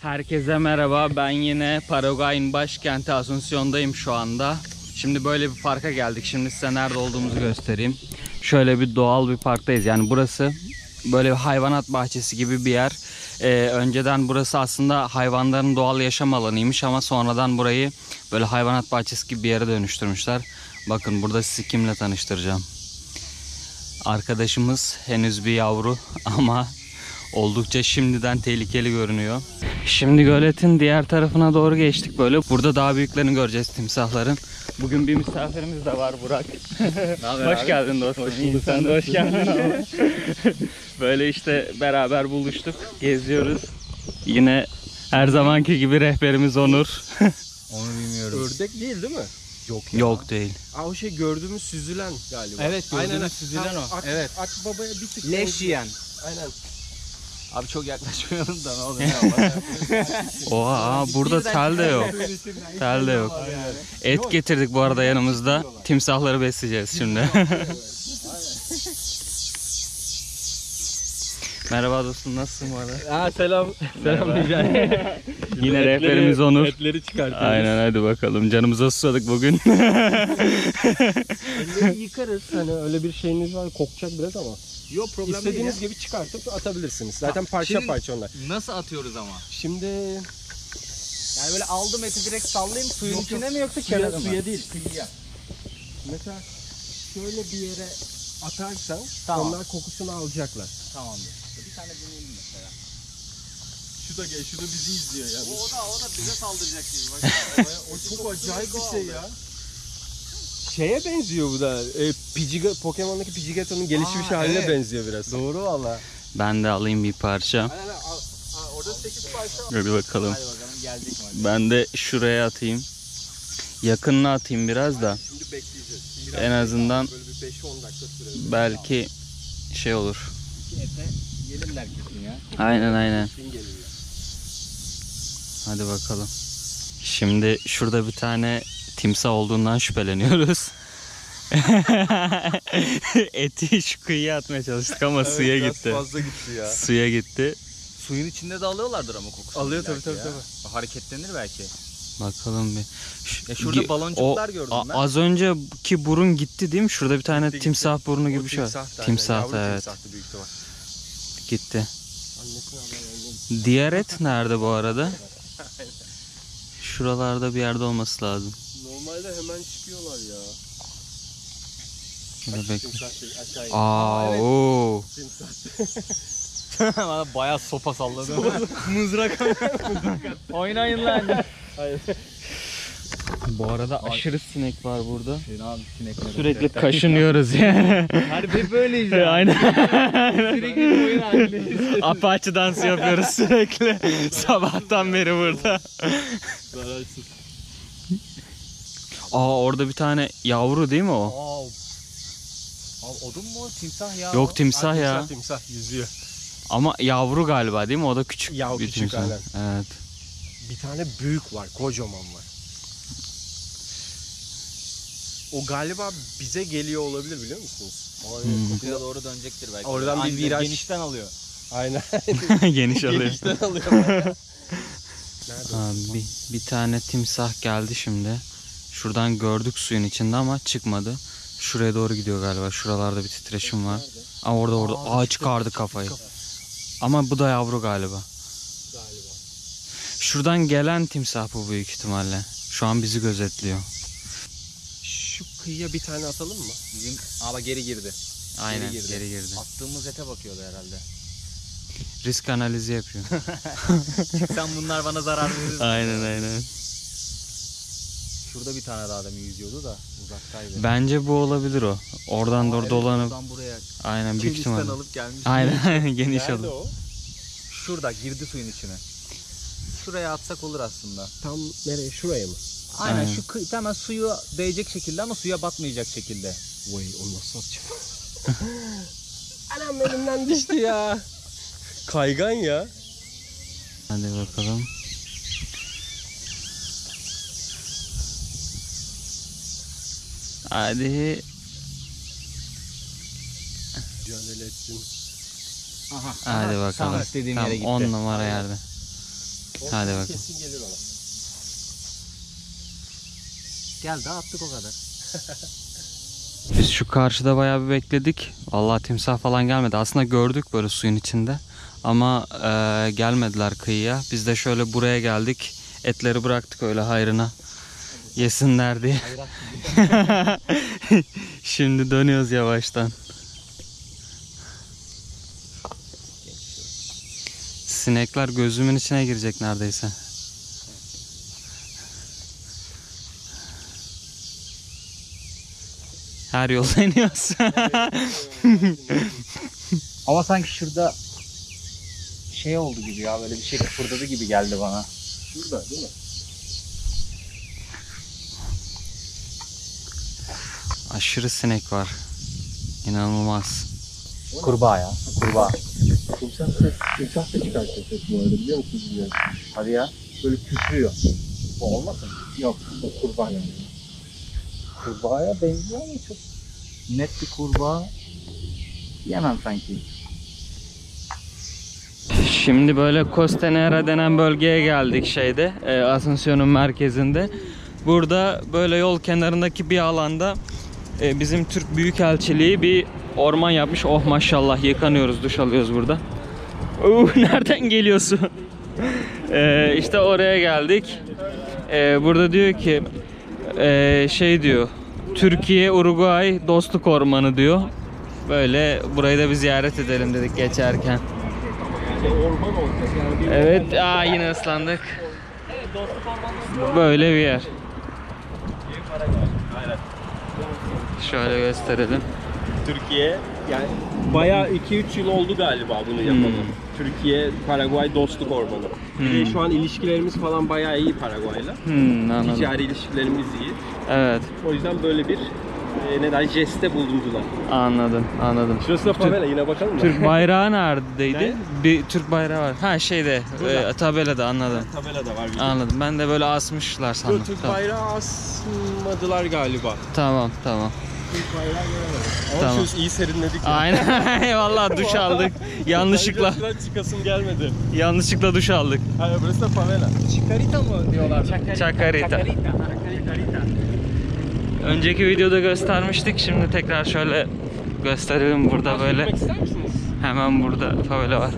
Herkese merhaba. Ben yine Paraguay'ın başkenti Asunción'dayım şu anda. Şimdi böyle bir parka geldik. Şimdi size nerede olduğumuzu göstereyim. Şöyle bir doğal bir parktayız. Yani burası böyle bir hayvanat bahçesi gibi bir yer. Önceden burası aslında hayvanların doğal yaşam alanıymış ama sonradan burayı böyle hayvanat bahçesi gibi bir yere dönüştürmüşler. Bakın burada sizi kimle tanıştıracağım. Arkadaşımız henüz bir yavru ama oldukça şimdiden tehlikeli görünüyor. Şimdi göletin diğer tarafına doğru geçtik böyle. Burada daha büyüklerini göreceğiz, timsahların. Bugün bir misafirimiz de var, Burak. Hoş geldin dostum. Hoş bulduk. Sen de hoş geldin. Böyle işte beraber buluştuk, geziyoruz. Yine her zamanki gibi rehberimiz Onur. Onu bilmiyorum. Ördek değil mi? Yok ya. Yok değil. O şey gördüğümüz süzülen galiba. Evet, gördüğümüz süzülen o. Evet. Akbabaya bir tık. Leş yiyen. Aynen. Abi çok yaklaşmayalım da ne olur Oha, burada tel de yok. Tel de yok. Et getirdik bu arada yanımızda. Timsahları besleyeceğiz şimdi. Merhaba dostum, nasılsın bu arada? Selam. Selam Mücahit. Yine rehberimiz Onur. Etleri çıkartıyoruz. Aynen, hadi bakalım. Canımıza susadık bugün. Etleri yıkarız. Hani öyle bir şeyiniz var. Kokacak biraz ama. Yok, problem İstediğiniz gibi çıkartıp atabilirsiniz. Zaten parça Şimdi- parça onlar. Nasıl atıyoruz ama? Şimdi Yani böyle aldım eti direkt sallayayım suyun Yok, içine yok. mi yoksa Suya- kenara mı? suya değil. Kıyıya. mesela şöyle bir yere atarsan Tamam. onlar kokusunu alacaklar. Tamamdır. Bir tane deneyelim mesela. Şu da gel, şu da bizi izliyor ya. O da bize saldıracak gibi. Bak. O çok acayip bir şey ya. Şeye benziyor bu da. Pokemon'daki Pidgeotto'nun gelişmiş haline evet. benziyor biraz. Doğru valla. Ben de alayım bir parça. Orada 8 parça. Hadi bakalım. Hadi bakalım, geldik mi? Ben de şuraya atayım. Yakınına atayım biraz da. Şimdi bekleyeceğiz. En azından böyle bir 5-10 dakika sürer. belki şey olur. İki ete gelirler kesin ya. Aynen. Kim geliyor? Hadi bakalım. Şimdi şurada bir tane timsah olduğundan şüpheleniyoruz. Eti şu kıyıya atmaya çalıştık ama suya gitti. Fazla gitti ya. Suya gitti. Suyun içinde de alıyorlardır ama kokusunu. Alıyor illaki tabii. ya. Hareketlenir belki. Bakalım bir. Ya şurada baloncuklar gördüm ben. Az önceki burun gitti değil mi? Şurada bir tane Gitti. timsah burnu gibi bir şey var. Timsah, evet. Timsahtı büyük ihtimal. Gitti. Annesine haber. Diğer et nerede bu arada? Şuralarda bir yerde olması lazım. Normalde hemen çıkıyorlar ya. Şurada bekle. Timsah şey, aşağıya. Aa, oo. Timsah. Bana bayağı sopa salladı. Mızrak. Oynayın lan. Bu arada aşırı sinek var burada. Abi sinekler. Sürekli kaşınıyoruz yani. Harbi böyleyiz ya. Aynen. Sürekli bir oyun halindeyiz. Apache dansı yapıyoruz sürekli. Sabahtan beri burada. Zararsız. Aa, orada bir tane yavru değil mi o? Abi odun mu o? Timsah ya. Yok, timsah ya. Timsah yüzüyor. Ama yavru galiba değil mi? O da küçük Yav bir küçük, timsah. aynen. Evet. Bir tane büyük var, kocaman var. O galiba bize geliyor olabilir, biliyor musunuz? Kokuya doğru dönecektir belki. Oradan bir Aynen, viraj. genişten alıyor. Aynen. Geniş alıyor. Genişten alıyor. Nerede? Abi, bir tane timsah geldi şimdi. Şuradan gördük suyun içinde ama çıkmadı. Şuraya doğru gidiyor galiba. Şuralarda bir titreşim var. Aa, orada. Aa, çıkardı kafayı. Ama bu da yavru galiba. Galiba. Şuradan gelen timsah bu büyük ihtimalle. Şu an bizi gözetliyor. Şu kıyıya bir tane atalım mı? Bizim ama geri girdi. Aynen, girdi. geri girdi. Attığımız ete bakıyordu herhalde. Risk analizi yapıyor. Sen bunlar bana zarar verir. Aynen. Şurada bir tane daha demin yüzüyordu da uzaktaydı. Bence bu olabilir o. Oradan doğru Evet, dolanıp. oradan buraya Aynen, büyük genişten ihtimalle. alıp gelmiş. Aynen, geniş Nerede alır. o? Şurada girdi suyun içine. Şuraya atsak olur aslında. Tam nereye? Şuraya mı? Aynen, Aynen. şu hemen suyu değecek şekilde ama suya batmayacak şekilde. Vay, onu nasıl atacağım? Anam elimden düştü ya. Kaygan ya. Hadi bakalım. Hadi. Mücadele etsin. Aha. Hadi bakalım. Tam istediğim Tamam, yere gitti. 10 numara yerde. Hadi bakalım. Kesin gelir ona. Geldi attık o kadar. Biz şu karşıda bayağı bir bekledik. Vallahi timsah falan gelmedi. Aslında gördük böyle suyun içinde. Ama gelmediler kıyıya. Biz de şöyle buraya geldik. Etleri bıraktık öyle hayrına. Yesinler diye. Şimdi dönüyoruz yavaştan. Sinekler gözümün içine girecek neredeyse. Her yolda iniyoruz. Ama sanki şurada şey oldu gibi ya, böyle bir şey kıpırdadı gibi geldi bana. Şurada değil mi? Aşırı sinek var. İnanılmaz. Kurbağa ya, kurbağa. Timsah da çıkartıyor ses bu arada, biliyor musun bilmiyorum. Hadi ya. Böyle kükrüyor. Bu olmasın? Yok, o kurbağa yani. Kurbağaya benziyor ama çok net bir kurbağa yemem sanki. Şimdi böyle Costanera denen bölgeye geldik şeyde, Asunción'un merkezinde. Burada böyle yol kenarındaki bir alanda bizim Türk Büyükelçiliği bir orman yapmış. Oh maşallah, yıkanıyoruz, duş alıyoruz burada. Nereden geliyorsun? İşte oraya geldik. Burada diyor ki şey diyor, Türkiye Uruguay dostluk ormanı diyor. Böyle burayı da bir ziyaret edelim dedik geçerken. Orman olacak yani. Evet, yine ıslandık. Böyle bir yer. Şöyle gösterelim. Türkiye yani bayağı 2-3 yıl oldu galiba bunu yapalı. Türkiye Paraguay dostluk ormanı. Bir de şu an ilişkilerimiz falan bayağı iyi Paraguay'la. Anladım. Ticari ilişkilerimiz iyi. Evet, O yüzden böyle bir jeste bulundular. anladım. Şurası da favela, yine bakalım mı? Türk bayrağı neredeydi? Ne? Bir Türk bayrağı var. Ha şeyde, tabelada, anladım. Tabela da var. Bir Anladım. Ben de böyle asmışlar sandım. Türk Tamam. bayrağı asmadılar galiba. Tamam. Türk bayrağı göremedim. Ama Tamam. şu iyi serinledik ya. Aynen. Eyvallah, duş aldık. Yanlışlıkla Şuradan çıkasım gelmedi. duş aldık. Hayır, burası da favela. Chacarita mı diyorlar? Chacarita. Önceki videoda göstermiştik. Şimdi tekrar şöyle gösterelim, burada böyle. Gitmek ister misiniz? Hemen burada favela var.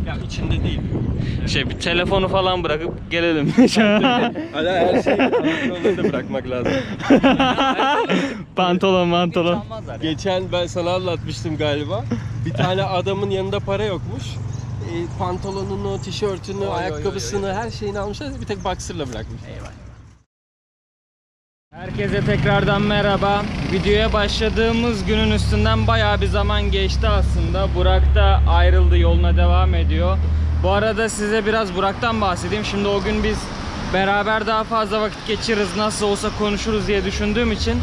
Ya içinde değil. Bir telefonu falan bırakıp gelelim. Hala her şeyi pantolonları da bırakmak lazım. Pantolon. Geçen ben sana anlatmıştım galiba. Bir tane adamın yanında para yokmuş. Pantolonunu, tişörtünü, ayakkabısını, her şeyini almışlar. Bir tek boxer'la bırakmış. Herkese tekrardan merhaba. Videoya başladığımız günün üstünden bayağı bir zaman geçti aslında. Burak da ayrıldı, yoluna devam ediyor. Bu arada size biraz Burak'tan bahsedeyim. Şimdi o gün biz beraber daha fazla vakit geçiririz, nasıl olsa konuşuruz diye düşündüğüm için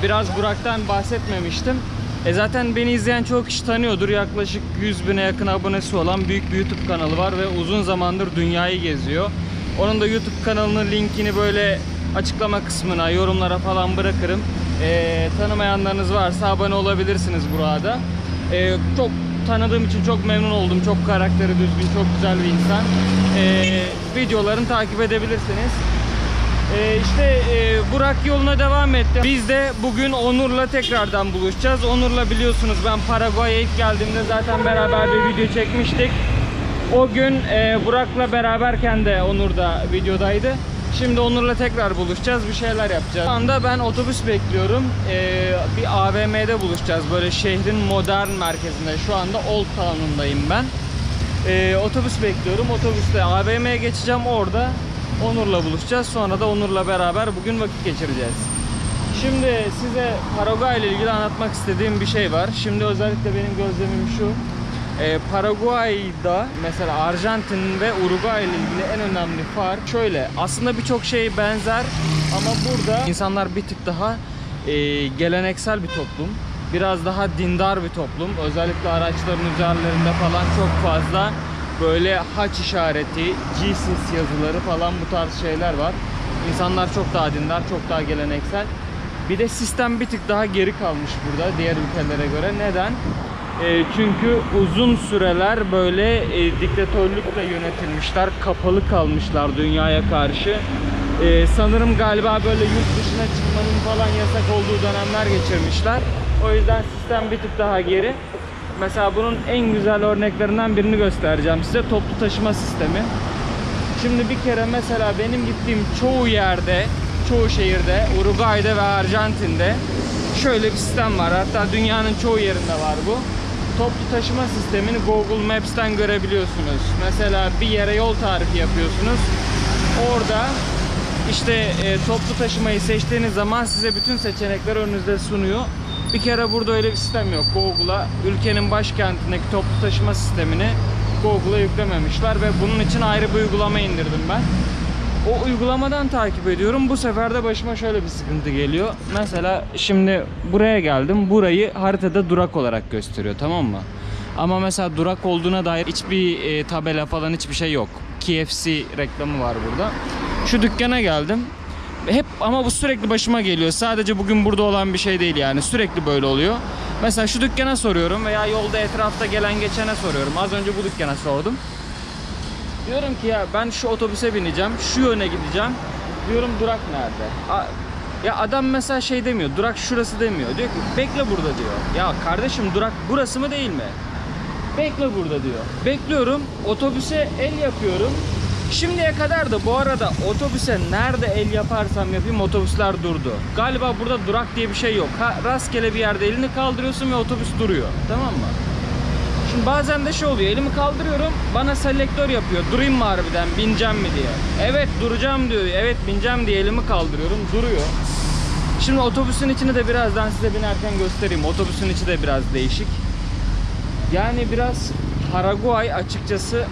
biraz Burak'tan bahsetmemiştim. Zaten beni izleyen çok kişi tanıyordur. Yaklaşık 100.000'e yakın abonesi olan büyük bir YouTube kanalı var ve uzun zamandır dünyayı geziyor. Onun da YouTube kanalının linkini böyle açıklama kısmına, yorumlara falan bırakırım. Tanımayanlarınız varsa abone olabilirsiniz burada. Çok tanıdığım için çok memnun oldum. Çok karakteri düzgün, çok güzel bir insan. Videolarını takip edebilirsiniz. Burak yoluna devam etti. Biz de bugün Onur'la tekrardan buluşacağız. Onur'la biliyorsunuz ben Paraguay'a ilk geldiğimde zaten beraber bir video çekmiştik. O gün Burak'la beraberken de Onur da videodaydı. Şimdi Onur'la tekrar buluşacağız, bir şeyler yapacağız. Şu anda ben otobüs bekliyorum. Bir AVM'de buluşacağız. Böyle şehrin modern merkezinde. Şu anda Old Town'undayım ben. Otobüs bekliyorum. Otobüste AVM'ye geçeceğim, orada Onur'la buluşacağız. Sonra da Onur'la beraber bugün vakit geçireceğiz. Şimdi size Paraguay ile ilgili anlatmak istediğim bir şey var. Şimdi özellikle benim gözlemim şu. Paraguay'da mesela Arjantin ve Uruguay ile ilgili en önemli fark şöyle. Aslında birçok şey benzer ama burada insanlar bir tık daha geleneksel bir toplum. Biraz daha dindar bir toplum. Özellikle araçların üzerlerinde falan çok fazla böyle haç işareti, Jesus yazıları falan, bu tarz şeyler var. İnsanlar çok daha dindar, çok daha geleneksel. Bir de sistem bir tık daha geri kalmış burada diğer ülkelere göre. Neden? Çünkü uzun süreler böyle diktatörlükle yönetilmişler, kapalı kalmışlar dünyaya karşı. Sanırım galiba böyle yurt dışına çıkmanın falan yasak olduğu dönemler geçirmişler. O yüzden sistem bir tık daha geri. Mesela bunun en güzel örneklerinden birini göstereceğim size. Toplu taşıma sistemi. Şimdi bir kere mesela benim gittiğim çoğu yerde, çoğu şehirde, Uruguay'da ve Arjantin'de şöyle bir sistem var. Hatta dünyanın çoğu yerinde var bu. Toplu taşıma sistemini Google Maps'ten görebiliyorsunuz. Mesela bir yere yol tarifi yapıyorsunuz. Orada işte toplu taşımayı seçtiğiniz zaman size bütün seçenekleri önünüzde sunuyor. Bir kere burada öyle bir sistem yok. Google'a ülkenin başkentindeki toplu taşıma sistemini Google'a yüklememişler ve bunun için ayrı bir uygulama indirdim ben. O uygulamadan takip ediyorum. Bu sefer de başıma şöyle bir sıkıntı geliyor. Mesela şimdi buraya geldim. Burayı haritada durak olarak gösteriyor, tamam mı? Ama mesela durak olduğuna dair hiçbir tabela falan hiçbir şey yok. KFC reklamı var burada. Şu dükkana geldim. Hep ama bu sürekli başıma geliyor. Sadece bugün burada olan bir şey değil yani. Sürekli böyle oluyor. Mesela şu dükkana soruyorum veya yolda etrafta gelen geçene soruyorum. Az önce bu dükkana sordum. Diyorum ki ya ben şu otobüse bineceğim, şu yöne gideceğim. Diyorum durak nerede? Ya adam mesela şey demiyor, durak şurası demiyor. Diyor ki bekle burada diyor. Ya kardeşim durak burası mı değil mi? Bekle burada diyor. Bekliyorum, otobüse el yapıyorum. Şimdiye kadar da bu arada otobüse nerede el yaparsam yapayım otobüsler durdu. Galiba burada durak diye bir şey yok. Rastgele bir yerde elini kaldırıyorsun ve otobüs duruyor. Tamam mı? Şimdi bazen de şey oluyor, elimi kaldırıyorum, bana selektör yapıyor. Durayım mı harbiden, bineceğim mi diye. Evet duracağım diyor, evet bineceğim diye elimi kaldırıyorum, duruyor. Şimdi otobüsün içini de birazdan size binerken göstereyim. Otobüsün içi de biraz değişik. Yani biraz Paraguay açıkçası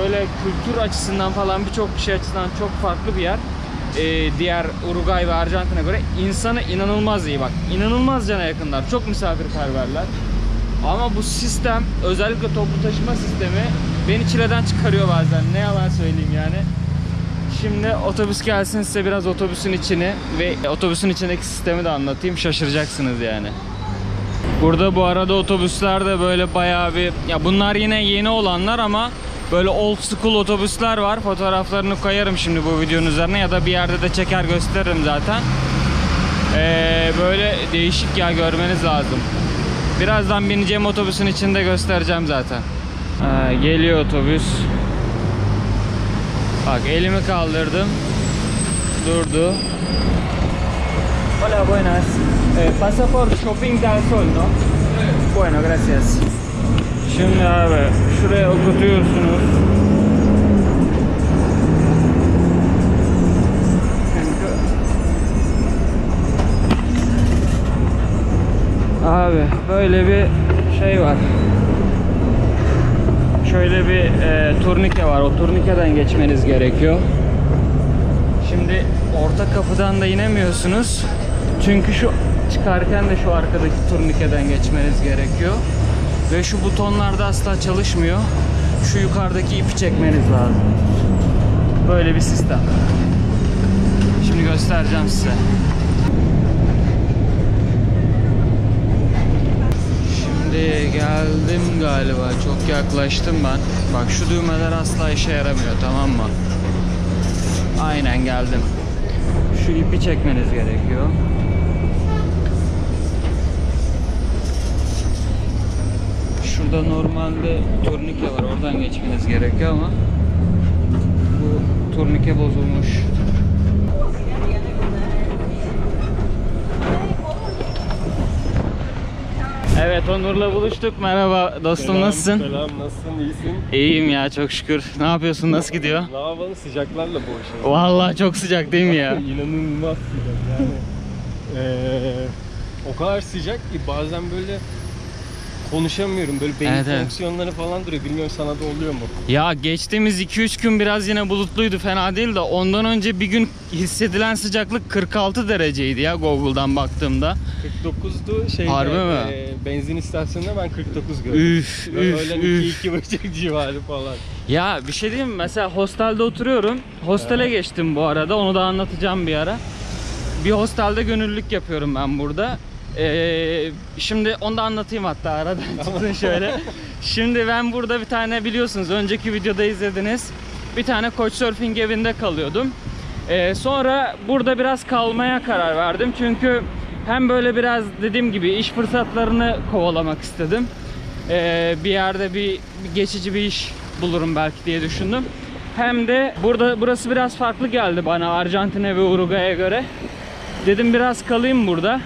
böyle kültür açısından falan birçok şey açısından çok farklı bir yer. Diğer Uruguay ve Arjantin'e göre insanı inanılmaz iyi bak. İnanılmaz cana yakınlar, çok misafirperverler. Ama bu sistem, özellikle toplu taşıma sistemi beni çileden çıkarıyor bazen. Ne yalan söyleyeyim yani. Şimdi otobüs gelsin, size biraz otobüsün içini ve otobüsün içindeki sistemi de anlatayım. Şaşıracaksınız yani. Burada bu arada otobüsler de böyle bayağı bir... Ya bunlar yine yeni olanlar ama böyle old school otobüsler var. Fotoğraflarını koyarım şimdi bu videonun üzerine ya da bir yerde de çeker gösteririm zaten. Böyle değişik ya, görmeniz lazım. Birazdan bineceğim otobüsün içinde göstereceğim zaten. Geliyor otobüs. Bak elimi kaldırdım. Durdu. Hola, buenas. Pasa por Shopping del Sol, no? Bueno, gracias. Şimdi abi şuraya okutuyorsunuz. Abi böyle bir şey var. Şöyle bir turnike var. O turnikeden geçmeniz gerekiyor. Şimdi orta kapıdan da inemiyorsunuz. Çünkü şu çıkarken de şu arkadaki turnikeden geçmeniz gerekiyor. Ve şu butonlar da asla çalışmıyor. Şu yukarıdaki ipi çekmeniz lazım. Böyle bir sistem. Şimdi göstereceğim size. Şimdi geldim galiba. Çok yaklaştım ben. Bak şu düğmeler asla işe yaramıyor, tamam mı? Aynen geldim. Şu ipi çekmeniz gerekiyor. Şurada normalde turnike var. Oradan geçmeniz gerekiyor ama bu turnike bozulmuş. Evet, Onur'la buluştuk. Merhaba dostum, Selam, nasılsın? Selam, nasılsın, iyisin? İyiyim ya, çok şükür. Ne yapıyorsun, nasıl gidiyor? Ne yapalım, sıcaklarla boğuşuyoruz. Vallahi çok sıcak değil mi ya? İnanılmaz sıcak yani. O kadar sıcak ki bazen böyle konuşamıyorum. Böyle beyin Evet, evet. fonksiyonları falan duruyor. Bilmiyorum sana da oluyor mu? Ya geçtiğimiz 2-3 gün biraz yine bulutluydu, fena değil de ondan önce bir gün hissedilen sıcaklık 46 dereceydi ya Google'dan baktığımda. 49'du şeyde. Harbi mi? Benzin istasyonunda ben 49 gördüm. Üf Öğlen üf. 2-2,5 civarı falan. Ya bir şey diyeyim mi? Mesela hostelde oturuyorum. Hostele geçtim bu arada. Onu da anlatacağım bir ara. Bir hostelde gönüllülük yapıyorum ben burada. Şimdi onu da anlatayım hatta aradan tutun şöyle. Şimdi ben burada bir tane, biliyorsunuz önceki videoda izlediniz, bir tane Couchsurfing evinde kalıyordum. Sonra burada biraz kalmaya karar verdim. Çünkü hem böyle biraz dediğim gibi iş fırsatlarını kovalamak istedim. Bir yerde bir geçici bir iş bulurum belki diye düşündüm. Hem de burası biraz farklı geldi bana Arjantin'e ve Uruguay'a göre. Dedim biraz kalayım burada.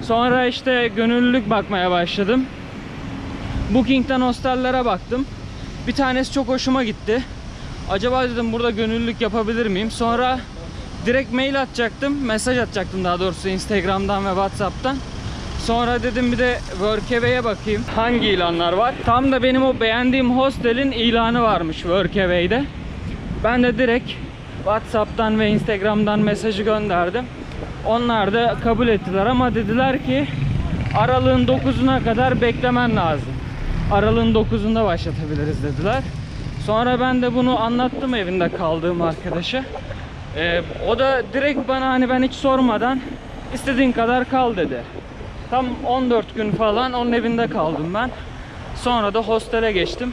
Sonra işte gönüllülük bakmaya başladım. Booking'den hostellere baktım. Bir tanesi çok hoşuma gitti. Acaba dedim burada gönüllülük yapabilir miyim? Sonra direkt mail atacaktım. Mesaj atacaktım daha doğrusu Instagram'dan ve WhatsApp'tan. Sonra dedim bir de Workaway'e bakayım. Hangi ilanlar var? Tam da benim o beğendiğim hostelin ilanı varmış Workaway'de. Ben de direkt WhatsApp'tan ve Instagram'dan mesajı gönderdim. Onlar da kabul ettiler ama dediler ki aralığın 9'una kadar beklemen lazım. Aralığın 9'unda başlatabiliriz dediler. Sonra ben de bunu anlattım evinde kaldığım arkadaşa. O da direkt bana hani ben hiç sormadan istediğin kadar kal dedi. Tam 14 gün falan onun evinde kaldım ben. Sonra da hostele geçtim.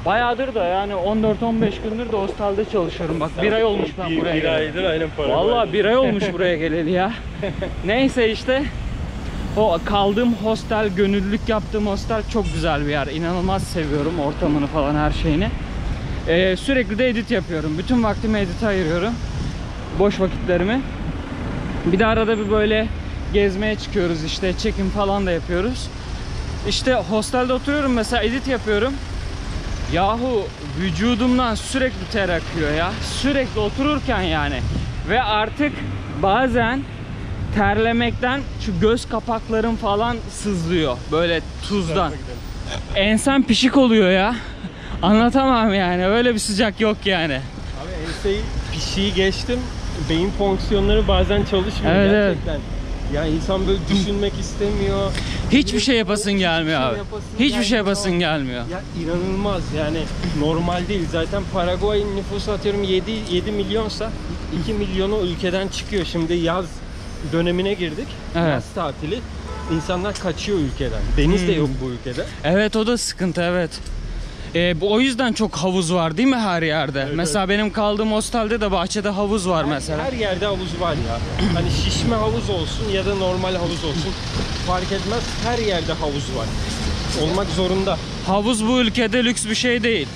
Bayağıdır da yani 14-15 gündür de hostelde çalışıyorum. Bak bir ay olmuş ben buraya Bir aydır aynen para. Vallahi bir ay olmuş buraya geleli ya. Neyse işte o kaldığım hostel, gönüllülük yaptığım hostel çok güzel bir yer. İnanılmaz seviyorum ortamını falan, her şeyini. Sürekli de edit yapıyorum. Bütün vaktimi edite ayırıyorum. Boş vakitlerimi. Bir de arada bir böyle gezmeye çıkıyoruz işte. Çekim falan da yapıyoruz. İşte hostelde oturuyorum mesela, edit yapıyorum. Yahu vücudumdan sürekli ter akıyor ya. Sürekli otururken yani. Ve artık bazen terlemekten şu göz kapaklarım falan sızlıyor. Böyle tuzdan. Ensem pişik oluyor ya. Anlatamam yani. Öyle bir sıcak yok yani. Abi enseyi pişiği geçtim. Beyin fonksiyonları bazen çalışmıyor Evet, gerçekten. Yani insan böyle düşünmek istemiyor. Hiçbir şey yapasın gelmiyor abi. Hiçbir şey yapasın gelmiyor. gelmiyor. Ya inanılmaz yani, normal değil. Zaten Paraguay'ın nüfusu atıyorum 7 milyonsa 2 milyonu ülkeden çıkıyor. Şimdi yaz dönemine girdik. Evet. Yaz tatili. İnsanlar kaçıyor ülkeden. Deniz de yok bu ülkede. Evet, o da sıkıntı, evet. O yüzden çok havuz var değil mi her yerde? Evet, mesela benim kaldığım hostelde de bahçede havuz var mesela. Her yerde havuz var ya. Hani şişme havuz olsun ya da normal havuz olsun, fark etmez. Her yerde havuz var. Olmak zorunda. Havuz bu ülkede lüks bir şey değil.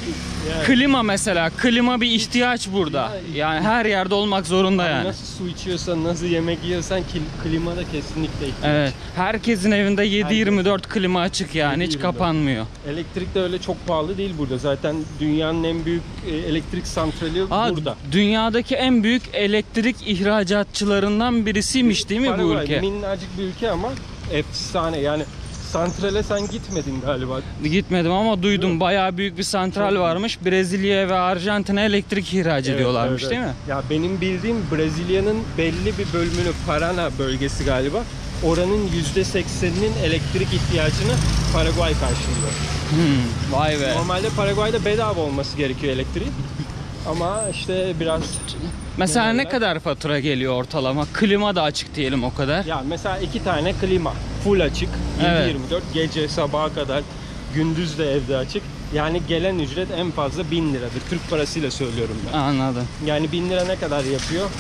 Yani. Klima mesela. Klima bir ihtiyaç burada. Yani her yerde olmak zorunda yani. Nasıl su içiyorsan, nasıl yemek yiyorsan klima da kesinlikle ihtiyaç. Evet. Herkesin evinde 7/24 klima açık yani. Hiç 7/24. kapanmıyor. Elektrik de öyle çok pahalı değil burada. Zaten dünyanın en büyük elektrik santrali burada. Dünyadaki en büyük elektrik ihracatçılarından birisiymiş değil mi bu Paraguay ülke? minnacık bir ülke ama efsane yani. Santrale sen gitmedin galiba. Gitmedim ama duydum. Bayağı büyük bir santral varmış. Brezilya'ya ve Arjantin'e elektrik ihraç ediyorlarmış evet. değil mi? Ya benim bildiğim Brezilya'nın belli bir bölümünü, Paraná bölgesi galiba, oranın %80'inin elektrik ihtiyacını Paraguay karşılıyor. Vay be. Normalde Paraguay'da bedava olması gerekiyor elektriğin. Ama işte biraz... Mesela ne kadar fatura geliyor ortalama? Klima da açık diyelim o kadar. Ya mesela 2 tane klima full açık, 7/24, gece sabaha kadar, gündüz de evde açık. Yani gelen ücret en fazla 1000 liradır. Türk parasıyla söylüyorum ben. Anladım. Yani 1000 lira ne kadar yapıyor?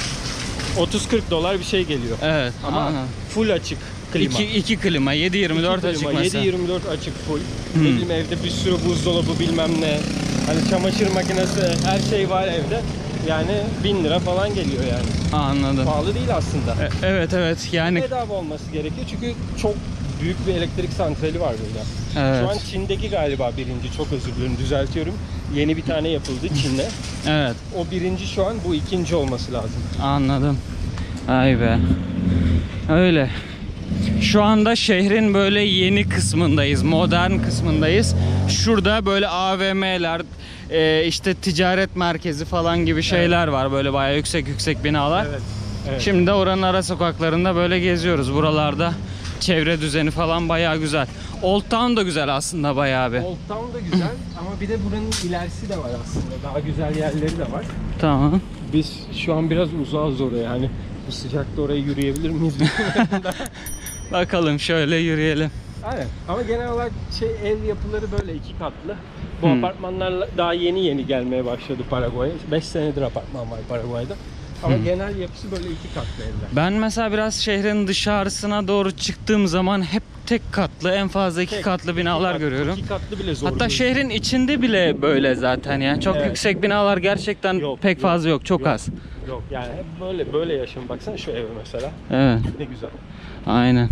30-40 dolar bir şey geliyor. Evet. Ama anladım. full açık klima. İki klima 7/24 açık mesela. 7/24 açık full. Ne bileyim, evde bir sürü buzdolabı bilmem ne. Hani çamaşır makinesi, her şey var evde. Yani 1000 lira falan geliyor yani. Anladım. Pahalı değil aslında. Evet yani. Bedava olması gerekiyor çünkü çok büyük bir elektrik santrali var burada. Evet. Şu an Çin'deki galiba birinci, çok özür dilerim, düzeltiyorum. Yeni bir tane yapıldı Çin'de. Evet. O birinci şu an, bu ikinci olması lazım. Anladım. Ay be. Öyle. Şu anda şehrin böyle yeni kısmındayız, modern kısmındayız. Şurada böyle AVM'ler, işte ticaret merkezi falan gibi şeyler var. Böyle bayağı yüksek binalar. Evet. Evet. Şimdi de oranın ara sokaklarında böyle geziyoruz. Buralarda çevre düzeni falan bayağı güzel. Old Town da güzel aslında bayağı bir. Old Town da güzel ama bir de buranın ilerisi de var aslında. Daha güzel yerleri de var. Tamam. Biz şu an biraz uzağız oraya. Hani bu sıcakta oraya yürüyebilir miyiz? Bakalım şöyle yürüyelim. Aynen. Ama genel olarak ev yapıları böyle 2 katlı. Bu apartmanlar daha yeni gelmeye başladı Paraguay'a. 5 senedir apartman var Paraguay'da. Ama genel yapısı böyle 2 katlı evler. Ben mesela biraz şehrin dışarısına doğru çıktığım zaman hep tek katlı, en fazla 2 katlı binalar görüyorum. 2 katlı bile zor. Hatta şehrin içinde bile böyle zaten yani. Çok yüksek binalar gerçekten pek fazla yok, çok az. Yok yani hep böyle yaşam. Baksana şu eve mesela. Evet. Ne güzel. Aynen.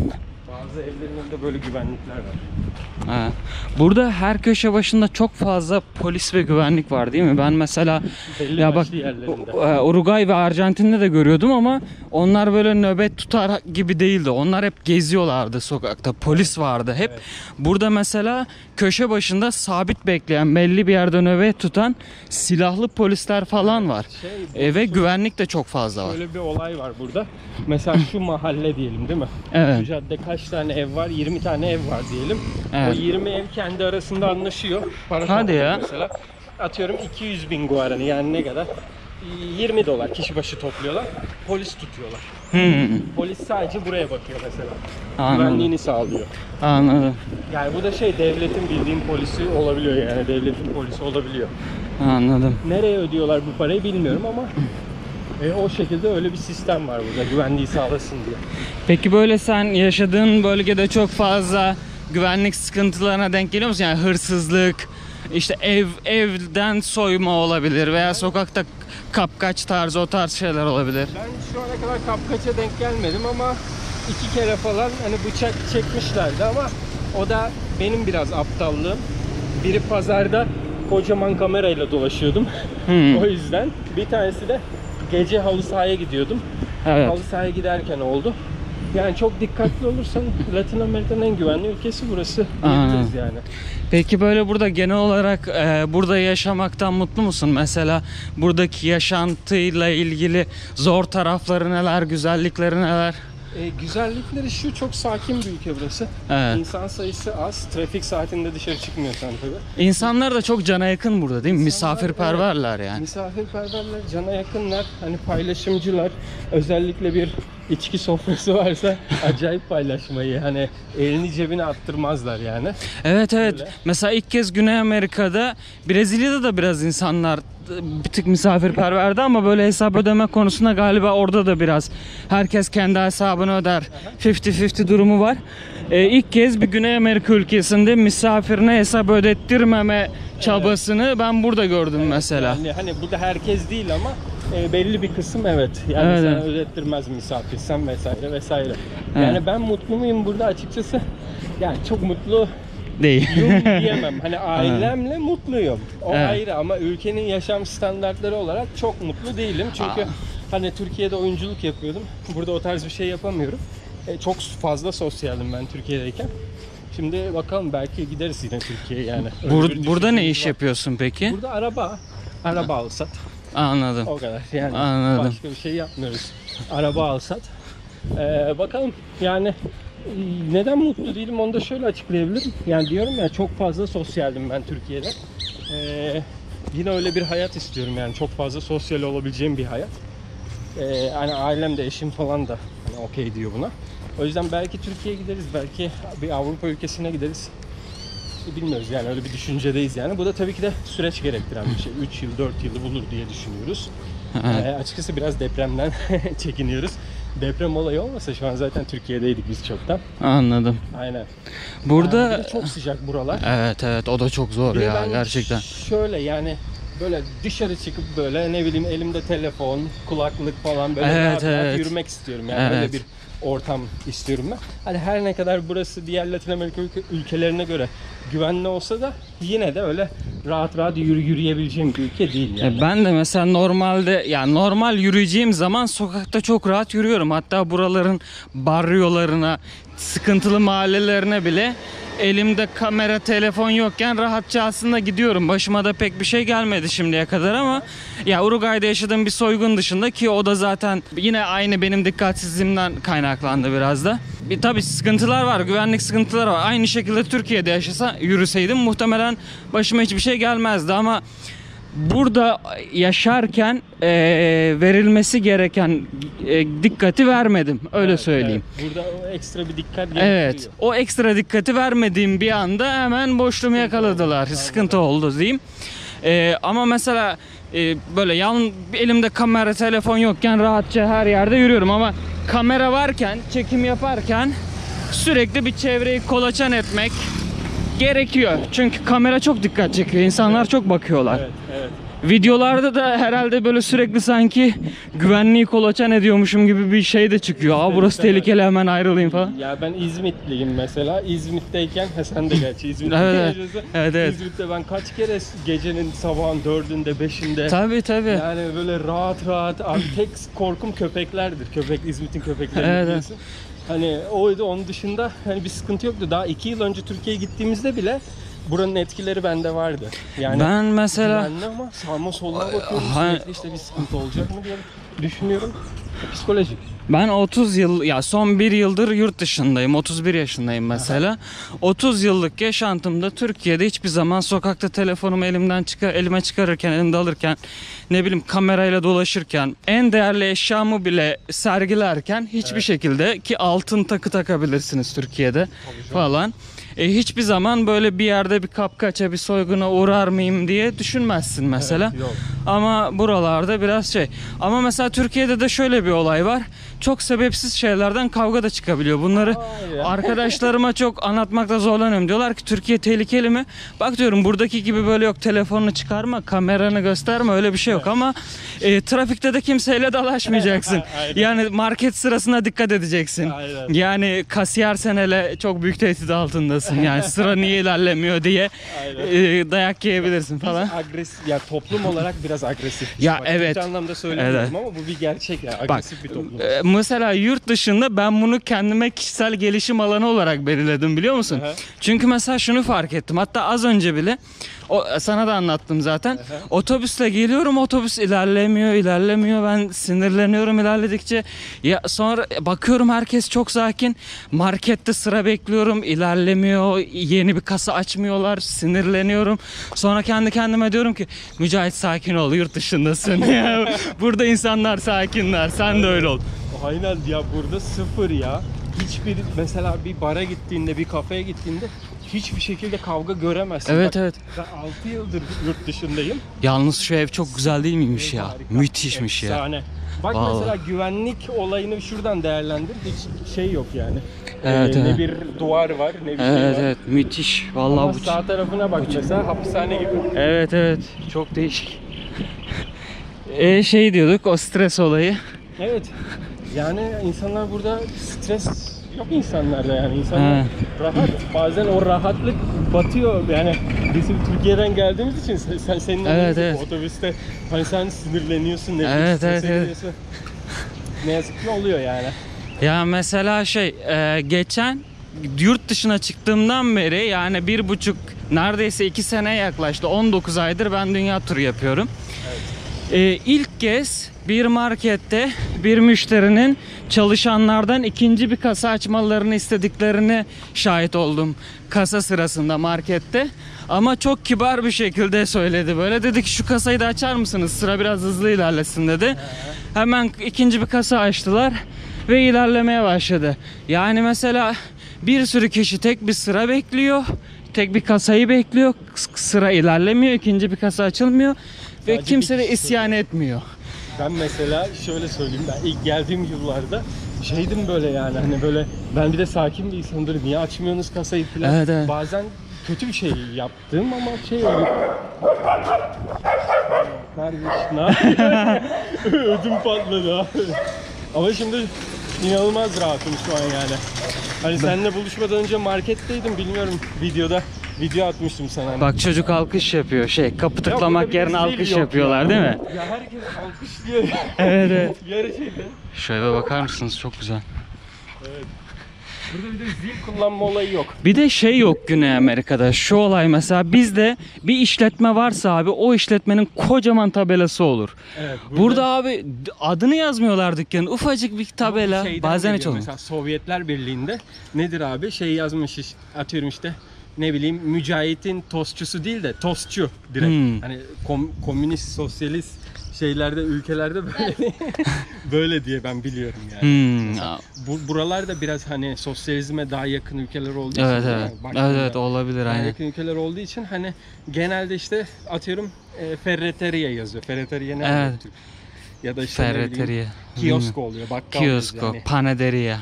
Bazı evlerin önünde böyle güvenlikler var. Ha. Burada her köşe başında çok fazla polis ve güvenlik var değil mi? Ben mesela Belli ya bak başlı yerlerinde. Uruguay ve Arjantin'de de görüyordum ama onlar böyle nöbet tutar gibi değildi. Onlar hep geziyorlardı sokakta. Polis vardı hep. Evet. Burada mesela köşe başında sabit bekleyen, belli bir yerde nöbet tutan silahlı polisler falan var. Ve güvenlik de çok fazla var. Şöyle bir olay var burada. Mesela şu mahalle diyelim değil mi? Evet. Şu cadde kaç tane ev var? 20 tane ev var diyelim. Evet. O 20 ev kendi arasında anlaşıyor. Para Hadi topluyor ya. Mesela. Atıyorum 200.000 guarani yani ne kadar? $20 kişi başı topluyorlar. Polis tutuyorlar. Polis sadece buraya bakıyor mesela. Anladım. Güvenliğini sağlıyor. Anladım. Yani bu da devletin bildiğin polisi olabiliyor yani devletin polisi olabiliyor. Anladım. Nereye ödüyorlar bu parayı bilmiyorum ama o şekilde öyle bir sistem var burada güvenliği sağlasın diye. Peki böyle sen yaşadığın bölgede çok fazla güvenlik sıkıntılarına denk geliyor musun? Yani hırsızlık, işte evden soyma olabilir veya sokakta kapkaç tarzı o tarz şeyler olabilir. Ben şu ana kadar kapkaça denk gelmedim ama 2 kere falan hani bıçak çekmişlerdi ama o da benim biraz aptallığım. Biri pazarda kocaman kamerayla dolaşıyordum. O yüzden bir tanesi de gece halı sahaya gidiyordum. Evet. Halı sahaya giderken oldu. Yani çok dikkatli olursan Latin Amerika'nın en güvenli ülkesi burası diyebiliriz yani. Peki böyle burada genel olarak burada yaşamaktan mutlu musun? Mesela buradaki yaşantıyla ilgili zor tarafları neler, güzellikleri neler? Güzellikleri şu, çok sakin bir ülke burası. Evet. İnsan sayısı az. Trafik saatinde dışarı çıkmıyorsan tabii. İnsanlar da çok cana yakın burada değil mi? İnsanlar, Misafirperverler yani. Misafirperverler, cana yakınlar, hani paylaşımcılar. Özellikle bir içki sofrası varsa acayip paylaşmayı, hani elini cebine attırmazlar yani. Evet. Öyle. Mesela ilk kez Güney Amerika'da, Brezilya'da da biraz insanlar bir tık misafirperverdi ama böyle hesap ödeme konusunda galiba orada da biraz herkes kendi hesabını öder. 50-50 durumu var. İlk kez bir Güney Amerika ülkesinde misafirine hesap ödettirmeme çabasını ben burada gördüm mesela. Yani hani burada herkes değil ama belli bir kısım evet. Yani Evet, sana evet. ödettirmez misafirsen vesaire. Yani ben mutlu muyum burada açıkçası? Yani çok mutlu Değil. diyemem. Hani ailemle mutluyum. O Evet. ayrı ama ülkenin yaşam standartları olarak çok mutlu değilim. Çünkü hani Türkiye'de oyunculuk yapıyordum. Burada o tarz bir şey yapamıyorum. Çok fazla sosyaldim ben Türkiye'deyken. Şimdi bakalım belki gideriz yine Türkiye'ye yani. Öyle bir Burada ne düşüncemiz iş var. yapıyorsun peki? Burada araba al sat. Anladım. O kadar yani. Anladım. Başka bir şey yapmıyoruz. Araba al sat. Bakalım yani neden mutlu değilim onu da şöyle açıklayabilirim. Yani diyorum ya çok fazla sosyaldim ben Türkiye'de. Yine öyle bir hayat istiyorum yani çok fazla sosyal olabileceğim bir hayat. Hani ailem de eşim falan da hani okey diyor buna. O yüzden belki Türkiye'ye gideriz, belki bir Avrupa ülkesine gideriz. Bilmiyoruz yani öyle bir düşüncedeyiz yani. Bu da tabii ki de süreç gerektiren bir şey. 3 yıl, 4 yılı bulur diye düşünüyoruz. Açıkçası biraz depremden çekiniyoruz. Deprem olayı olmasa şu an zaten Türkiye'deydik biz çoktan. Anladım. Aynen. Burada Bir de çok sıcak buralar. evet o da çok zor Bir de ya ben gerçekten. şöyle yani böyle dışarı çıkıp böyle ne bileyim elimde telefon, kulaklık falan böyle Evet, rahat yürümek istiyorum. Yani Evet. öyle bir ortam istiyorum ben. Hani her ne kadar burası diğer Latin Amerika ülkelerine göre güvenli olsa da yine de öyle rahat yürüyebileceğim bir ülke değil yani. Ben de mesela normalde yani normal yürüyeceğim zaman sokakta çok rahat yürüyorum. Hatta buraların barriyolarına, sıkıntılı mahallelerine bile elimde kamera, telefon yokken rahatça aslında gidiyorum. Başıma da pek bir şey gelmedi şimdiye kadar ama ya Uruguay'da yaşadığım bir soygun dışında ki o da zaten yine aynı benim dikkatsizliğimden kaynaklandı biraz da. Tabii sıkıntılar var, güvenlik sıkıntıları var. Aynı şekilde Türkiye'de yürüseydim muhtemelen başıma hiçbir şey gelmezdi ama burada yaşarken verilmesi gereken dikkati vermedim. Öyle söyleyeyim. Evet. Burada o ekstra bir dikkat gerekiyor. Evet. O ekstra dikkati vermediğim bir anda hemen boşluğumu yakaladılar. Sıkıntı oldu diyeyim. Ama mesela böyle elimde kamera, telefon yokken rahatça her yerde yürüyorum ama kamera varken, çekim yaparken sürekli bir çevreyi kolaçan etmek gerekiyor. Çünkü kamera çok dikkat çekiyor. İnsanlar çok bakıyorlar. Evet, evet. Videolarda da herhalde böyle sürekli sanki güvenliği kolaçan ediyormuşum gibi bir şey de çıkıyor. Aa burası tehlikeli, hemen ayrılayım falan. Ya ben İzmitliyim mesela. İzmit'teyken sen de gerçi İzmit'te Evet, yaşıyorsun. evet. İzmit'te ben kaç kere gecenin sabahın 4'ünde 5'inde Tabii. yani böyle rahat abi tek korkum köpeklerdir. İzmit'in köpekleri Evet. biliyorsun. Hani oydu, onun dışında hani bir sıkıntı yoktu. Daha 2 yıl önce Türkiye'ye gittiğimizde bile buranın etkileri bende vardı. Yani Ben mesela güvenli ama sağıma soluma bakıyorum. Ha- Sürekli işte bir sıkıntı olacak mı diye düşünüyorum. Psikolojik. ben 30 yıl ya son 1 yıldır yurt dışındayım. 31 yaşındayım mesela. 30 yıllık yaşantımda Türkiye'de hiçbir zaman sokakta telefonumu elime çıkarırken, elimde alırken, ne bileyim kamerayla dolaşırken, en değerli eşyamı bile sergilerken hiçbir şekilde, ki altın takı takabilirsiniz Türkiye'de falan. Hiçbir zaman böyle bir yerde bir kapkaça, bir soyguna uğrar mıyım diye düşünmezsin mesela. Evet, yok. Ama buralarda biraz şey. Ama mesela Türkiye'de de şöyle bir olay var. Çok sebepsiz şeylerden kavga da çıkabiliyor. Bunları Hayır. arkadaşlarıma çok anlatmakta zorlanıyorum. Diyorlar ki Türkiye tehlikeli mi? Bak diyorum, buradaki gibi böyle yok, telefonunu çıkarma, kameranı gösterme, öyle bir şey yok. Ama trafikte de kimseyle dalaşmayacaksın. Aynen. Yani market sırasına dikkat edeceksin. Aynen. Yani kasiyersen hele çok büyük tehdit altındasın. Yani sıra niye ilerlemiyor diye dayak yiyebilirsin falan. Ya toplum olarak biraz agresif. Ya Bak, evet. kötü anlamda söylemiyorum Evet. ama bu bir gerçek ya. Agresif bir toplum. Mesela yurt dışında ben bunu kendime kişisel gelişim alanı olarak belirledim, biliyor musun? Aha. Çünkü mesela şunu fark ettim. Hatta az önce bile sana da anlattım zaten. Otobüsle geliyorum, otobüs ilerlemiyor. Ben sinirleniyorum ilerledikçe. Ya sonra bakıyorum herkes çok sakin. Markette sıra bekliyorum, ilerlemiyor. Yeni bir kasa açmıyorlar, sinirleniyorum. Sonra kendi kendime diyorum ki Mücahit sakin ol, yurt dışındasın. Ya, burada insanlar sakinler. Sen de öyle ol. Aynen ya, burada sıfır ya. Hiçbir mesela bir bara gittiğinde, bir kafeye gittiğinde hiçbir şekilde kavga göremezsin. Evet. Ben 6 yıldır yurt dışındayım. Yalnız şu ev çok güzel değil miymiş ya? Harika. Müthişmiş ya. Efsane. Bak Vallahi. mesela güvenlik olayını şuradan değerlendir. Hiç şey yok yani. Evet, Ne evet. bir duvar var, ne bir şey Evet var. evet, müthiş. Vallahi Ama bu. sağ tarafına bak mesela, hapishane gibi. Evet çok değişik. Şey diyorduk, o stres olayı. Evet. Yani insanlar burada stres yok insanlarda yani. İnsanlar He. rahat. Bazen o rahatlık batıyor. Yani bizim Türkiye'den geldiğimiz için senin Evet, gibi evet. otobüste hani sen sinirleniyorsun, Evet, evet. giriyorsun. Ne yazık ki oluyor yani. Ya mesela geçen yurt dışına çıktığımdan beri, yani 1,5 neredeyse 2 sene yaklaştı. 19 aydır ben dünya turu yapıyorum. İlk kez bir markette bir müşterinin çalışanlardan ikinci bir kasa açmalarını istediklerini şahit oldum kasa sırasında markette. Ama çok kibar bir şekilde söyledi böyle. Dedi ki şu kasayı da açar mısınız? Sıra biraz hızlı ilerlesin dedi. Hemen ikinci bir kasa açtılar ve ilerlemeye başladı. Yani mesela bir sürü kişi tek bir sıra bekliyor. Tek bir kasayı bekliyor. Sıra ilerlemiyor. İkinci bir kasa açılmıyor. Ve Sadece kimse bir de kişi isyan etmiyor. Ben mesela şöyle söyleyeyim, ben ilk geldiğim yıllarda şeydim böyle yani, hani böyle ben bir de sakin bir insandır, niye açmıyorsunuz kasayı falan. Evet, evet. Bazen kötü bir şey yaptım ama şey oldu. Kardeş ne yapıyorsun? Ödüm patladı abi. Ama şimdi inanılmaz rahatım şu an yani. Hani seninle buluşmadan önce marketteydim, bilmiyorum, video atmıştım sana. Bak çocuk alkış yapıyor. Kapı burada tıklamak bir yerine zil alkış yok yapıyorlar ya. değil mi? Ya herkes alkışlıyor. Evet evet. Gerçekten. Şu eve bakar mısınız? Çok güzel. Burada bir de zil kullanma olayı yok. Bir de yok Güney Amerika'da. Şu olay mesela, bizde bir işletme varsa abi, o işletmenin kocaman tabelası olur. Evet, Burada abi adını yazmıyorlar dükkanın. Ufacık bir tabela. şeyden Bazen hiç geliyor olmuyor. mesela Sovyetler Birliği'nde nedir abi? Şey yazmış atıyorum işte ne bileyim Mücahit'in tostçusu değil de tostçu direkt. Hani komünist, sosyalist şeylerde, ülkelerde böyle böyle diye ben biliyorum yani. Buralar da biraz hani sosyalizme daha yakın ülkeler olduğu için. Evet evet. Evet olabilir daha aynen. yakın ülkeler olduğu için hani genelde işte atıyorum ferreteria yazıyor. Ferreteria ne Evet. Türk? Ya da işte Ferreteria. kiosko oluyor, bakkal Kiosko, yani. panaderia.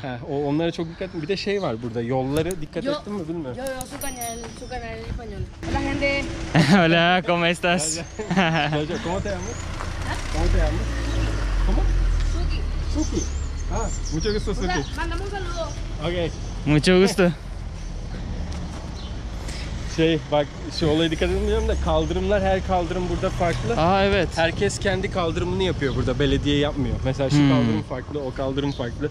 Onlara çok dikkat edin. Bir de şey var burada, yolları dikkat ettin mi bilmiyorum. Yo suka en el español. Hola gente. Hola, ¿cómo estás? ¿Cómo te llamas? ¿Cómo te llamas? ¿Cómo? Suki. Suki. Ah, mucho gusto Suki. Hola, mandame un saludo. Okay. Mucho gusto. Bak şu olaya dikkat edin da kaldırımlar, her kaldırım burada farklı. Aa evet. Herkes kendi kaldırımını yapıyor burada, belediye yapmıyor. Mesela şu kaldırım farklı, o kaldırım farklı.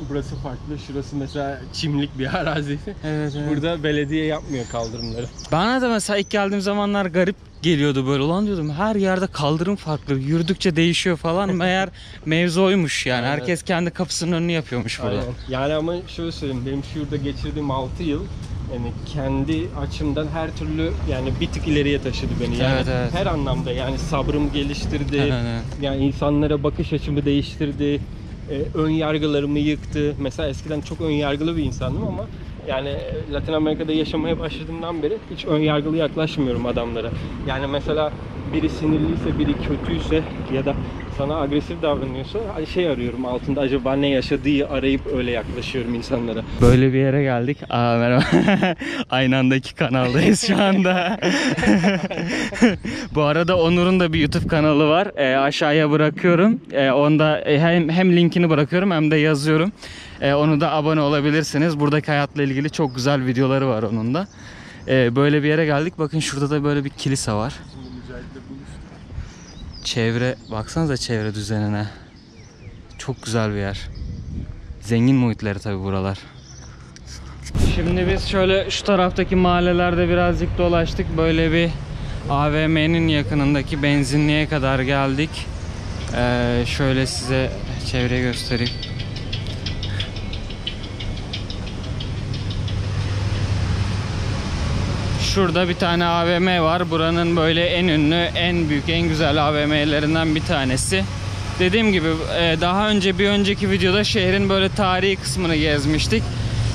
Burası farklı, şurası mesela çimlik bir arazi. Evet, evet. Burada belediye yapmıyor kaldırımları. Bana da mesela ilk geldiğim zamanlar garip geliyordu böyle. Ulan diyordum her yerde kaldırım farklı. Yürüdükçe değişiyor falan. Meğer mevzu oymuş yani. Evet. Herkes kendi kapısının önünü yapıyormuş burada. Aynen. Yani ama şöyle söyleyeyim, benim şurada geçirdiğim 6 yıl yani kendi açımdan her türlü yani bir tık ileriye taşıdı beni. Yani Evet, evet. her anlamda yani sabrımı geliştirdi. Evet, evet. Yani insanlara bakış açımı değiştirdi. Ön yargılarımı yıktı. Mesela eskiden çok ön yargılı bir insandım ama yani Latin Amerika'da yaşamaya başladığımdan beri hiç ön yargılı yaklaşmıyorum adamlara. Yani mesela biri sinirliyse, biri kötüyse ya da sana agresif davranıyorsa şey arıyorum altında, acaba ne yaşadığı arayıp öyle yaklaşıyorum insanlara. Böyle bir yere geldik. Aa merhaba. Aynı anda iki kanaldayız şu anda. Bu arada Onur'un da bir YouTube kanalı var. Aşağıya bırakıyorum. Onda hem linkini bırakıyorum hem de yazıyorum. Onu da abone olabilirsiniz. Buradaki hayatla ilgili çok güzel videoları var onun da. Böyle bir yere geldik. Bakın şurada da böyle bir kilise var. Çevre, baksanıza çevre düzenine. Çok güzel bir yer. Zengin muhitleri tabi buralar. Şimdi biz şöyle şu taraftaki mahallelerde birazcık dolaştık. Böyle bir AVM'nin yakınındaki benzinliğe kadar geldik. Şöyle size çevreyi göstereyim. Şurada bir tane AVM var. Buranın böyle en ünlü, en büyük, en güzel AVM'lerinden bir tanesi. Dediğim gibi daha önce bir önceki videoda şehrin böyle tarihi kısmını gezmiştik.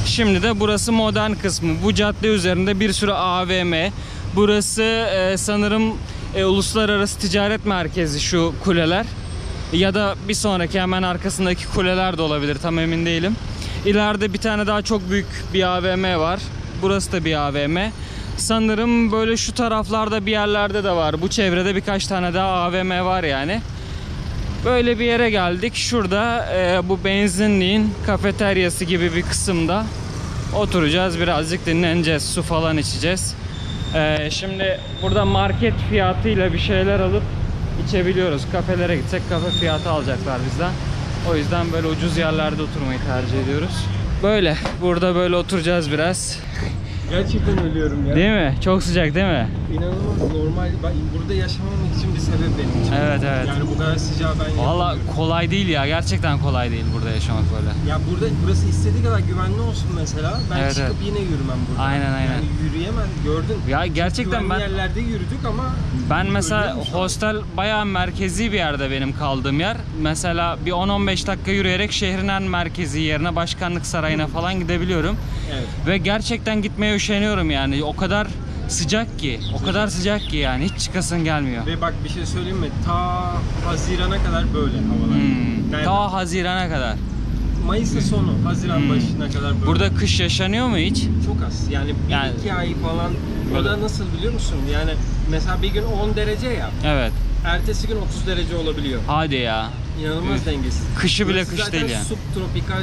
Şimdi de burası modern kısmı. Bu cadde üzerinde bir sürü AVM. Burası sanırım uluslararası ticaret merkezi şu kuleler. Ya da bir sonraki hemen arkasındaki kuleler de olabilir. Tam emin değilim. İleride bir tane daha çok büyük bir AVM var. Burası da bir AVM. Sanırım böyle şu taraflarda bir yerlerde de var. Bu çevrede birkaç tane daha AVM var yani. Böyle bir yere geldik. Şurada bu benzinliğin kafeteryası gibi bir kısımda oturacağız. Birazcık dinleneceğiz. Su falan içeceğiz. Şimdi burada market fiyatıyla bir şeyler alıp içebiliyoruz. Kafelere gitsek kafe fiyatı alacaklar bizden. O yüzden böyle ucuz yerlerde oturmayı tercih ediyoruz. Böyle. Burada böyle oturacağız biraz. Gerçekten ölüyorum ya. Değil mi? Çok sıcak değil mi? İnanılmaz normal. Burada yaşamamak için bir sebep benim için. Evet evet. Yani bu kadar sıcağı ben Valla yapamıyorum. kolay değil ya. Gerçekten kolay değil burada yaşamak böyle. Ya burası istediği kadar güvenli olsun mesela. Ben Evet, çıkıp evet. yine yürümem burada. Aynen, aynen. Yani yürüyemem, gördün. Ya gerçekten Güvenli ben yerlerde yürüdük ama mesela ölüyorum şu an. hostel bayağı merkezi bir yerde benim kaldığım yer. Mesela bir 10-15 dakika yürüyerek şehrin en merkezi yerine, Başkanlık Sarayı'na falan gidebiliyorum. Evet. Ve gerçekten gitmeye üşeniyorum yani. O kadar sıcak ki, o kadar sıcak ki yani hiç çıkasın gelmiyor. Ve bak bir şey söyleyeyim mi? Ta Haziran'a kadar böyle havalar. Yani Ta Haziran'a kadar. Mayıs'ın sonu, Haziran başına kadar böyle. Burada kış yaşanıyor mu hiç? Çok az. Yani 1-2 ay falan. O da nasıl biliyor musun? Yani mesela bir gün 10 derece ya. Evet. Ertesi gün 30 derece olabiliyor. Hadi ya. İnanılmaz dengesiz. Kışı bile Burası kış zaten değil yani. subtropikal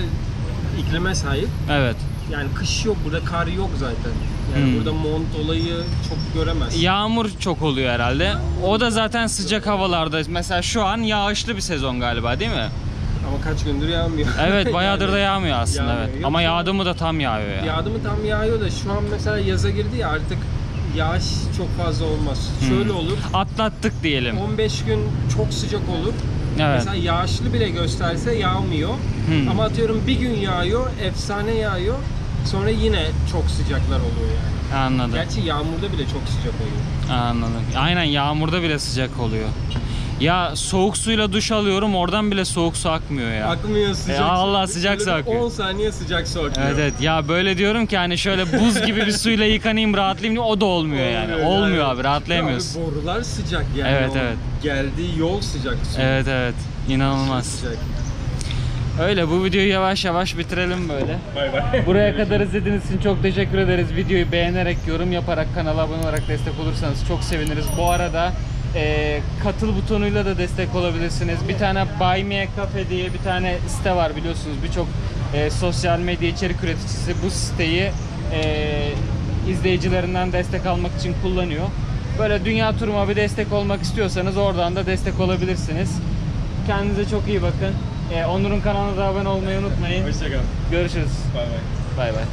iklime sahip. Evet. Yani kış yok burada, kar yok zaten. Yani burada mont olayı çok göremezsin. Yağmur çok oluyor herhalde. O da zaten sıcak havalarda. Mesela şu an yağışlı bir sezon galiba değil mi? Ama kaç gündür yağmıyor. Evet bayağıdır Yani da yağmıyor aslında yağmıyor. evet. Yok, Ama şu an- yağdı mı da tam yağıyor ya. Yağdı mı tam yağıyor da şu an mesela yaza girdi ya, artık yağış çok fazla olmaz. Şöyle olur. Atlattık diyelim. 15 gün çok sıcak olur. Evet. Mesela yağışlı bile gösterse yağmıyor. Ama atıyorum bir gün yağıyor, efsane yağıyor. Sonra yine çok sıcaklar oluyor yani. Anladım. Gerçi yağmurda bile çok sıcak oluyor. Anladım. Aynen yağmurda bile sıcak oluyor. Ya soğuk suyla duş alıyorum, oradan bile soğuk su akmıyor ya. Akmıyor sıcak. Allah, sıcak su Böyle bir akıyor. 10 saniye sıcak su akıyor. Evet evet, ya böyle diyorum ki hani şöyle buz gibi bir suyla yıkanayım rahatlayayım diye, o da olmuyor yani. Olmuyor abi, rahatlayamıyorsun. Abi borular sıcak yani. Evet, O evet. Geldiği yol sıcak su. Evet evet, inanılmaz. Sıcak. Öyle, bu videoyu yavaş yavaş bitirelim böyle. Bay bay. Buraya kadar izlediğiniz için çok teşekkür ederiz. Videoyu beğenerek, yorum yaparak, kanala abone olarak destek olursanız çok seviniriz. Bu arada katıl butonuyla da destek olabilirsiniz. Bir tane Buy Me a Cafe diye bir tane site var, biliyorsunuz. Birçok sosyal medya içerik üreticisi bu siteyi izleyicilerinden destek almak için kullanıyor. Böyle dünya turuma bir destek olmak istiyorsanız oradan da destek olabilirsiniz. Kendinize çok iyi bakın. Onur'un kanalına da abone olmayı unutmayın. Hoşçakal. Görüşürüz. Bay bay. Bay bay.